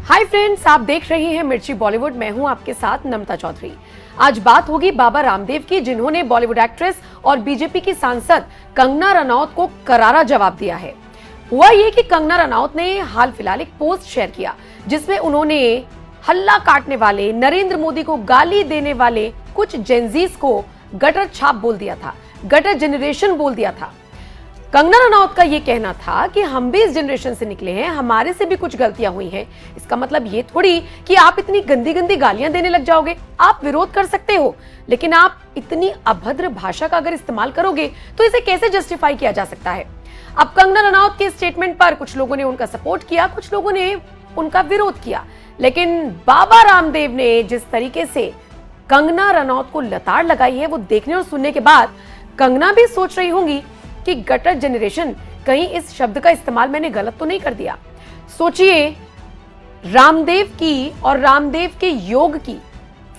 Hi friends, आप देख रहे हैं मिर्ची बॉलीवुड। मैं हूं आपके साथ नम्रता चौधरी। आज बात होगी बाबा रामदेव की, जिन्होंने बॉलीवुड एक्ट्रेस और बीजेपी की सांसद कंगना रनौत को करारा जवाब दिया है। हुआ ये कि कंगना रनौत ने हाल फिलहाल एक पोस्ट शेयर किया जिसमें उन्होंने हल्ला काटने वाले, नरेंद्र मोदी को गाली देने वाले कुछ जेनजीज को गटर छाप बोल दिया था, गटर जनरेशन बोल दिया था। कंगना रनौत का यह कहना था कि हम भी इस जनरेशन से निकले हैं, हमारे से भी कुछ गलतियां हुई हैं। इसका मतलब ये थोड़ी कि आप इतनी गंदी गंदी गालियां देने लग जाओगे। आप विरोध कर सकते हो, लेकिन आप इतनी अभद्र भाषा का अगर इस्तेमाल करोगे तो इसे कैसे जस्टिफाई किया जा सकता है। अब कंगना रनौत के स्टेटमेंट पर कुछ लोगों ने उनका सपोर्ट किया, कुछ लोगों ने उनका विरोध किया, लेकिन बाबा रामदेव ने जिस तरीके से कंगना रनौत को लताड़ लगाई है, वो देखने और सुनने के बाद कंगना भी सोच रही होंगी कि गटर जनरेशन, कहीं इस शब्द का इस्तेमाल मैंने गलत तो नहीं कर दिया। सोचिए, रामदेव की और रामदेव के योग की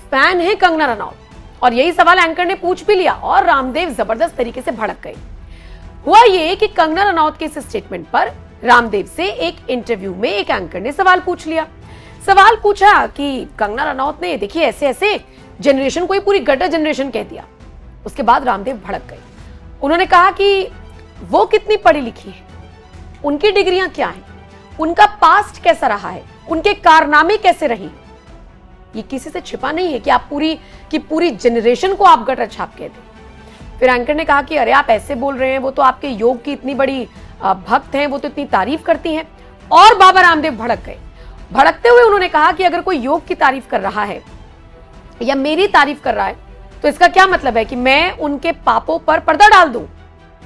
फैन है कंगना रनौत, और यही सवाल एंकर ने पूछ भी लिया और रामदेव जबरदस्त तरीके से भड़क गए। हुआ ये कि कंगना रनौत के इस स्टेटमेंट पर रामदेव से एक इंटरव्यू में एक एंकर ने सवाल पूछ लिया। सवाल पूछा कि कंगना रनौत ने देखिए ऐसे ऐसे जनरेशन को ही पूरी गटर जनरेशन कह दिया। उसके बाद रामदेव भड़क गए। उन्होंने कहा कि वो कितनी पढ़ी लिखी है, उनकी डिग्रियां क्या हैं, उनका पास्ट कैसा रहा है, उनके कारनामे कैसे रही। ये किसी से छिपा नहीं है कि आप पूरी जनरेशन को आप गटर छाप कहते। फिर एंकर ने कहा कि अरे आप ऐसे बोल रहे हैं, वो तो आपके योग की इतनी बड़ी भक्त हैं, वो तो इतनी तारीफ करती हैं। और बाबा रामदेव भड़क गए। भड़कते हुए उन्होंने कहा कि अगर कोई योग की तारीफ कर रहा है या मेरी तारीफ कर रहा है तो इसका क्या मतलब है कि मैं उनके पापों पर पर्दा डाल दूं,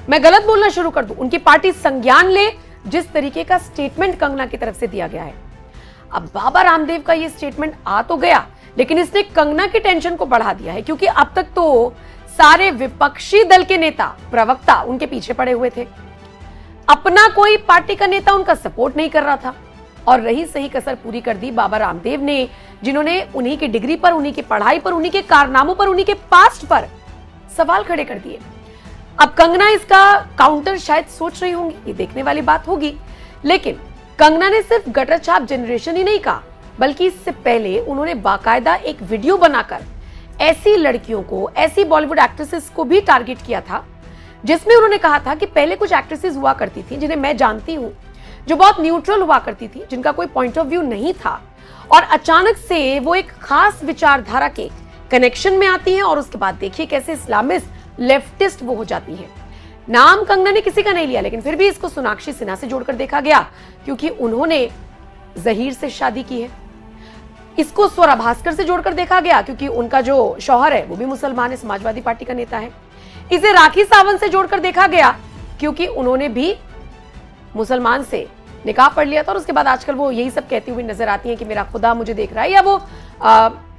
मैं गलत बोलना शुरू कर दूं, उनकी पार्टी संज्ञान ले। जिस तरीके का स्टेटमेंट कंगना की तरफ से दिया गया है। अब बाबा रामदेव का ये स्टेटमेंट आ तो गया, लेकिन इसने कंगना की टेंशन को बढ़ा दिया है, क्योंकि अब तक तो सारे विपक्षी दल के नेता, प्रवक्ता उनके पीछे पड़े हुए थे। अपना कोई पार्टी का नेता उनका सपोर्ट नहीं कर रहा था, और रही सही कसर पूरी कर दी बाबा रामदेव ने, जिन्होंने उन्हीं की डिग्री पर, उन्हीं की पढ़ाई पर, उन्हीं के कारनामों पर, उन्हीं के पास्ट पर सवाल खड़े कर दिए। अब कंगना इसका काउंटर शायद सोच रही होंगी, ये देखने वाली बात होगी। लेकिन कंगना ने सिर्फ गटर छाप जनरेशन ही नहीं कहा, बल्कि इससे पहले उन्होंने बाकायदा एक वीडियो बनाकर ऐसी लड़कियों को, ऐसी बॉलीवुड एक्ट्रेसेस को भी टारगेट किया था, जिसमें उन्होंने कहा था कि पहले कुछ एक्ट्रेसेस हुआ करती थी जिन्हें मैं जानती हूं, जो बहुत न्यूट्रल हुआ करती थी, जिनका कोई पॉइंट ऑफ व्यू नहीं था, और अचानक से वो एक खास विचारधारा के कनेक्शन में आती हैं, और उसके बाद देखिए कैसे इस्लामिस्ट, लेफ्टिस्ट वो हो जाती है। नाम कंगना ने किसी का नहीं लिया, लेकिन फिर भी इसको सोनाक्षी सिन्हा से जोड़कर देखा गया, क्योंकि उन्होंने जहीर से शादी की है। इसको स्वरा भास्कर से जोड़कर देखा गया, क्योंकि उनका जो शौहर है वो भी मुसलमान है, समाजवादी पार्टी का नेता है। इसे राखी सावंत से जोड़कर देखा गया, क्योंकि उन्होंने भी मुसलमान से निकाह पढ़ लिया था, और उसके बाद आजकल वो यही सब कहती हुई नजर आती हैं कि मेरा खुदा मुझे देख रहा है, या वो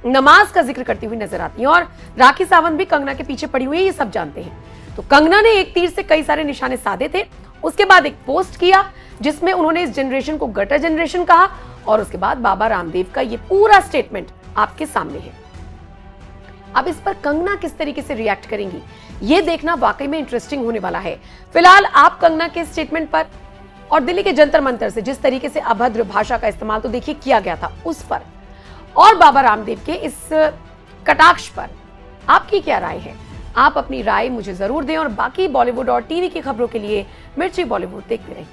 नमाज का जिक्र करती हुई नजर आती हैं। और राखी सावंत भी कंगना के पीछे पड़ी हुई है, ये सब जानते हैं। तो कंगना ने एक तीर से कई सारे निशाने साधे थे। उसके बाद एक पोस्ट किया जिसमें उन्होंने इस जनरेशन को गटर जनरेशन कहा, और उसके बाद बाबा रामदेव का ये पूरा स्टेटमेंट आपके सामने है। अब इस पर कंगना किस तरीके से रिएक्ट करेंगी, ये देखना वाकई में इंटरेस्टिंग होने वाला है। फिलहाल आप कंगना के स्टेटमेंट पर और दिल्ली के जंतर मंतर से जिस तरीके से अभद्र भाषा का इस्तेमाल तो देखिए किया गया था, उस पर और बाबा रामदेव के इस कटाक्ष पर आपकी क्या राय है? आप अपनी राय मुझे जरूर दें, और बाकी बॉलीवुड और टीवी की खबरों के लिए मिर्ची बॉलीवुड देखते रहें।